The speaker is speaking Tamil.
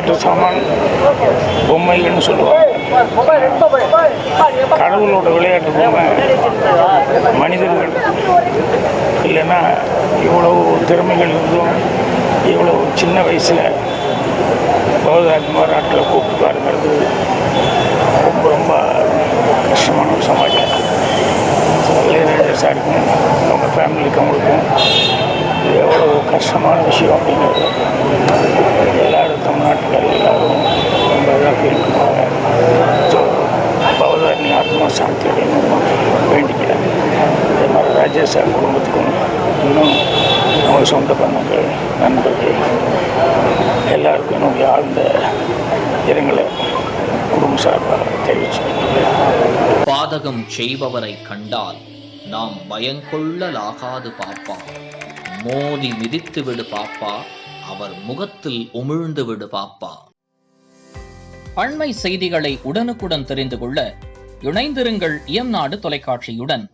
விளையாட்டு சாமான் பொம்மைகள்னு சொல்லுவாங்க. கடவுளோட விளையாட்டு பொம்மை மனிதர்கள். இல்லைன்னா இவ்வளவு திறமைகள் இருந்தும் இவ்வளவு சின்ன வயசில் பகவதாஜ் ஆட்களை கூப்பிட்டு பாருங்கிறது ரொம்ப ரொம்ப கஷ்டமான ஒரு சமாச்சாரம். இளையராஜா சாருக்கும் அவங்க ஃபேமிலிக்கு அவங்களுக்கும் இது எவ்வளோ கஷ்டமான விஷயம் அப்படிங்கிறது எல்லோரும் தமிழ்நாட்டுக்கார் எல்லோரும் ரொம்ப இதாக ஃபீல் பண்ணுவாங்க. ஸோ பகவதாஜ் ஆத்மா சாந்தி அப்படின்னு வேண்டிக்கிறேன். அதே மாதிரி ராஜா சார் குடும்பத்துக்கும் இன்னும் அவங்க சொந்த பந்தங்கள் நண்பர்கள் எல்லாருக்கும் என்னுடைய ஆழ்ந்த இரங்கலை குடும்ப சார்பாக தெரிவிச்சு. பாதகம் செய்பவரை கண்டால் நாம் பயங்கொள்ளலாகாது பாப்பா, மோதி மிதித்து விடு பாப்பா, அவர் முகத்தில் உமிழ்ந்து விடு பாப்பா. அண்மை செய்திகளை உடனுக்குடன் தெரிந்து கொள்ள இணைந்திருங்கள் இயம்நாடு தொலைக்காட்சியுடன்.